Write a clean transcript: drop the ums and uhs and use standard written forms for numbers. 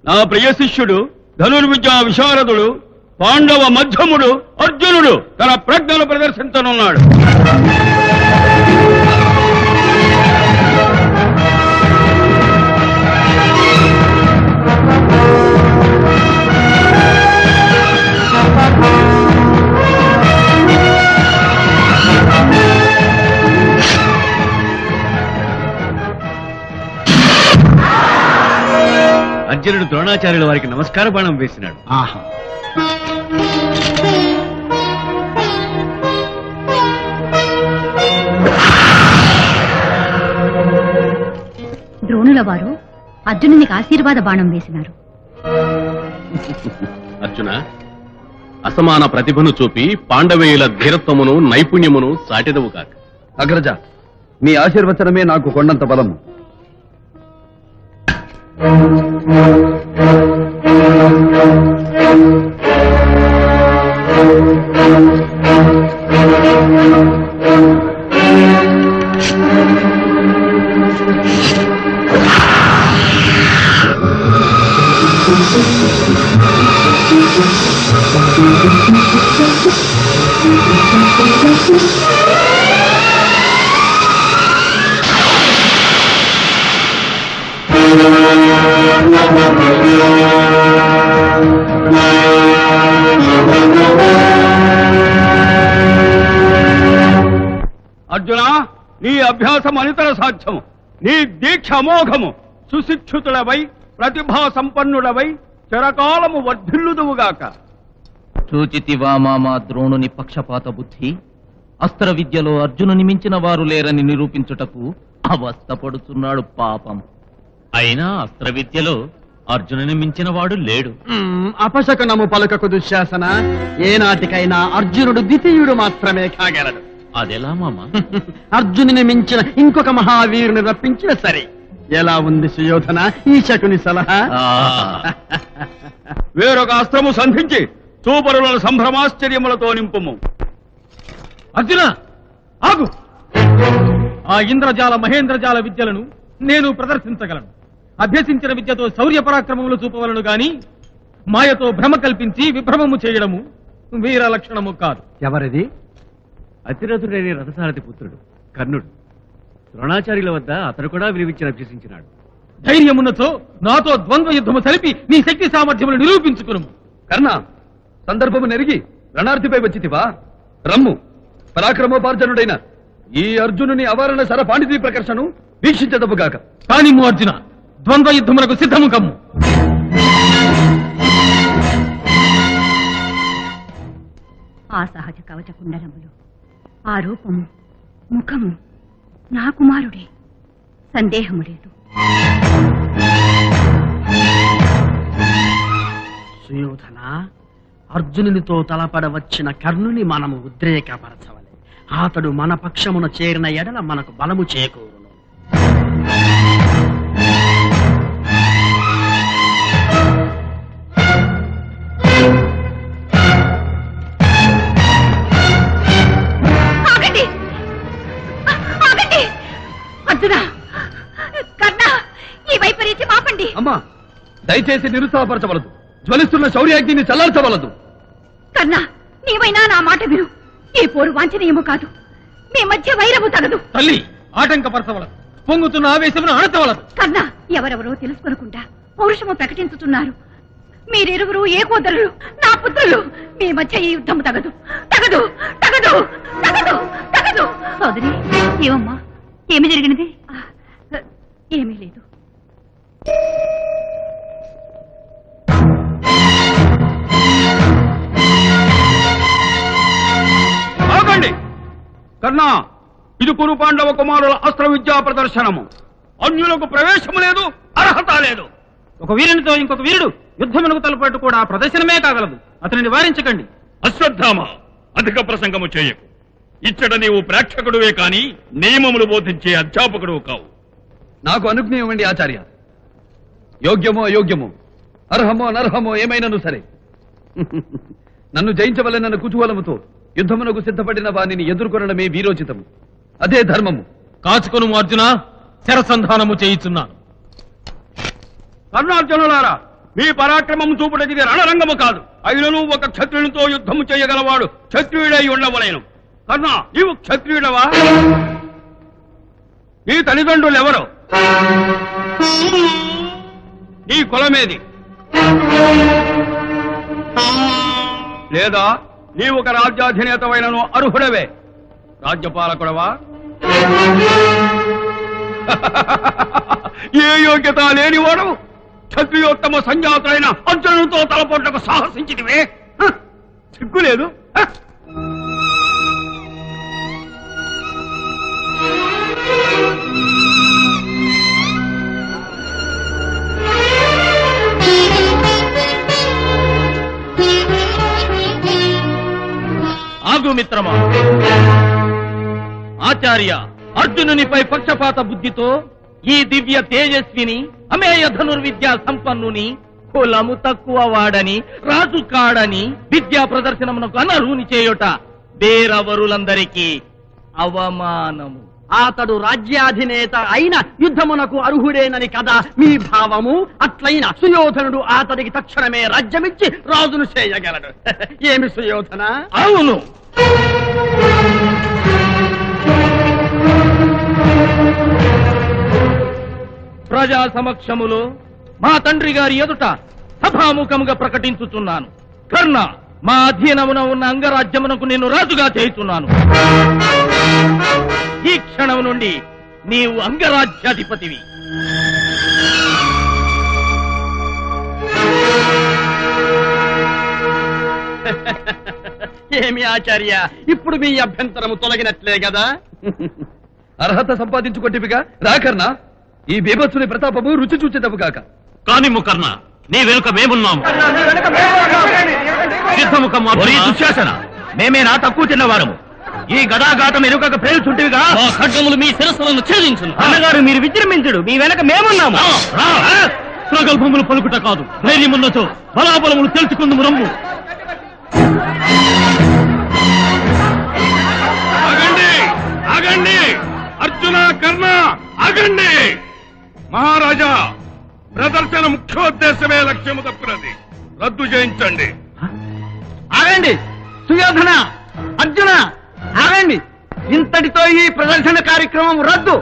నా ప్రియ శిష్యుడు ధనుర్విద్యా విశారదుడు పాండవ మధ్యముడు అర్జునుడు తన ప్రజ్ఞను ప్రదర్శించనున్నాడు. అర్జునుడు ద్రోణాచార్యుల వారికి నమస్కార బాణం వేసినాడు. ఆహా, ద్రోణుల వారు అర్జునునికి ఆశీర్వాద బాణం వేసినారు. అర్జున, అసమాన ప్రతిభను చూపి పాండవేయుల ధీరత్వమును నైపుణ్యమును సాటిదవు కాక. అగ్రజ, మీ ఆశీర్వచనమే నాకు కొండంత బలము. అర్జున, నీ అభ్యాసం అనితర సాధ్యము, నీ దీక్ష అమోఘము. సుశిక్షితుడవై ప్రతిభా సంపన్నుడవై చిరకాలము వర్ధిల్లుదువుగాక. చూచితివా మామా ద్రోణుని పక్షపాత బుద్ధి? అస్త్ర విద్యలో అర్జునుని మించిన వారు లేరని నిరూపించుటకు అవస్థపడుతున్నాడు పాపం. అయినా అస్త్ర విద్యలో అర్జునుని మించిన వాడు లేడు. అపశకనము పలుకకు దుశ్శాసన. ఏనాటికైనా అర్జునుడు ద్వితీయుడు మాత్రమే కాగలడు. అదెలా మామా? అర్జునుని మించిన ఇంకొక మహావీరుని రప్పించిన సరే. ఎలా ఉంది సుయోధన ఈ శకుని సలహా? వేరొక అస్త్రము సంధించి చూపరుల సంభ్రమాశ్చర్యములతో నింపుము. అర్జున, ఆగు! ఆ ఇంద్రజాల మహేంద్రజాల విద్యలను నేను ప్రదర్శించగలను. అభ్యసించిన విద్యతో శౌర్య పరాక్రమములు చూపవలను గాని మాయతో భ్రమ కల్పించి విభ్రమము చేయడము వీర లక్షణము కాదు. ఎవరిది? అతిరథుడైన రథసారథి పుత్రుడు కర్ణుడు. ద్రోణాచార్యుల వద్ద అతడు కూడా విలువించి అభ్యసించినాడు. ధైర్యమున్నచో నాతో ద్వంద్వ యుద్ధము సలిపి నీ శక్తి సామర్థ్యములు నిరూపించుకును. కర్ణ, సందర్భము నెరిగి రణార్థిపై వచ్చితివా? రమ్ము. పరాక్రమోపార్జనుడైన ఈ అర్జునుని అవరణ సర పాండితీ ప్రకర్షను వీక్షించదవుగాక. కానిమ్ము అర్జున, ద్వంద్వ యుద్ధములకు సిద్ధము కమ్ము. ఆ సహజ కవచ కుండలములు, ఆ రూపము, ముఖము నా కుమారుడే, సందేహము లేదు. సుయోధన, అర్జునునితో తలపడవచ్చిన కర్ణుని మనము ఉద్రేకపరచవలే. అతడు మన పక్షమున చేరిన ఎడల మనకు బలము చేకూరును. అర్జున, కర్ణ, ఈ వైపరీత్యం ఆపండి. అమ్మా, దయచేసి నిరుత్సాహపరచవలదు. జ్వలిస్తున్న శౌర్యాగ్నిని చల్లార్చవలదు. కర్ణ, నీవైనా నా మాట విను. ఈ పోరు వాంఛనీయము కాదు. మీ మధ్య వైరము తగదు. తల్లి, ఆటంకపరచవలదు. పొంగుతున్న ఆవేశమును అణచవలదు. కర్ణ, ఎవరెవరో తెలుసుకోకుండా పౌరుషము ప్రకటించుతున్నారు. మీరిరువురు ఏకోదరులు, నా పుత్రులు. మీ మధ్య ఈ యుద్ధము తగదు, తగదు, తగదు, తగదు, తగదు. సోదరి, ఏమమ్మా, ఏమి జరిగినది? ఏమీ లేదు. ఆగండి! కర్ణ, ఇది కురు పాండవ కుమారుల అస్త్ర విద్యా ప్రదర్శనము. అన్యులకు ప్రవేశము లేదు, అర్హత లేదు. ఒక వీరునితో ఇంకొక వీరుడు యుద్ధమునకు తలపట్టు కూడా ప్రదర్శనమే కాగలదు. అతనిని వారించకండి. అశ్వత్థామ, అధిక ప్రసంగము చేయకు. ఇచ్చట నీవు ప్రేక్షకుడువే కాని నియమములు బోధించే అధ్యాపకుడు కావు. నాకు అనుజ్ఞ ఇవ్వండి ఆచార్య. యోగ్యమో అయోగ్యమో, అర్హమో అనర్హమో ఏమైనను సరే, నన్ను జయించవలెనన్న కుతూహలముతో యుద్ధమునకు సిద్ధపడిన వానిని ఎదుర్కొనడమే వీరోచితము. అదే ధర్మము. కాచుకొను అర్జున, శరసంధానము చేయుచున్నాను. కర్ణార్జునులారా, మీ పరాక్రమం చూపుటకిది రణరంగము కాదు. అయినను ఒక క్షత్రునితో యుద్ధము చేయగలవాడు క్షత్రియుడై ఉండవలేను. కర్ణ, నీవు క్షత్రియుడవా? నీ తల్లిదండ్రులు ఎవరు? నీ కులమేది? లేదా నీవు ఒక రాజ్యాధినేతమైనను అర్హుడవే? రాజ్యపాలకుడవా? ఏ యోగ్యత లేనివాడు క్షత్రియోత్తమ సంజాతులైన అర్జునుడితో తలపొట్టకు సాహసించితివే? సిగ్గులేదు? ఆగు మిత్రమా. ఆచార్య, అర్జునునిపై పక్షపాత బుద్ధితో ఈ దివ్య తేజస్విని అమేయ ధనుర్విద్యా సంపన్నుని కులము తక్కువ వాడని, రాజు కాడని విద్యా ప్రదర్శనమునకు అనర్హుని చేయుట వేరవరులందరికీ అవమానము. అతడు రాజ్యాధినేత అయిన యుద్ధమునకు అర్హుడేనని కదా మీ భావము? అట్లయిన సుయోధనుడు అతడికి తక్షణమే రాజ్యమిచ్చి రాజును చేయగలడు. ఏమి సుయోధన? అవును. ప్రజా సమక్షములో మా తండ్రి గారి ఎదుట సభాముఖముగా ప్రకటించుతున్నాను. కర్ణ, మా అధీనమున ఉన్న అంగరాజ్యమునకు నేను రాజుగా చేయుచున్నాను. ఈ క్షణం నుండి నీవు అంగరాజ్యాధిపతివి. ఏమి ఆచార్య, ఇప్పుడు మీ అభ్యంతరము తొలగినట్లే కదా? అర్హత సంపాదించుకొట్టివిగా రాకర్ణ. ఈ బీభత్సుని ప్రతాపము రుచి చూచేదవు కాక. కాని ముకర్ణ, నీ వెనుక మేమున్నాము. దుశ్శాసన, మేమేనా తక్కువ తిన్నవారము? ఈ గదాఘాతం ఎరుకక ప్రేరుచుంటివిగా ఖడ్గములు మీ శిరస్సులను ఛేదించును. అన్నగారు, మీరు విజృంభించుడు, మీ వెనక మేమున్నాము. ప్రగల్భములు పలుకుట కాదు, ధైర్యమున్నచో బలాబలములు తెలుసుకుందుము రమ్ము. ఆగండి, ఆగండి! అర్జున, కర్ణ, ఆగండి! మహారాజా, ప్రదర్శన ముఖ్యోద్దేశమే లక్ష్యము తప్పునది. రద్దు చేయించండి. ఆగండి! సుయోధన, అర్జున, ఆగండి! ఇంతటితో ఈ ప్రదర్శన కార్యక్రమం రద్దు.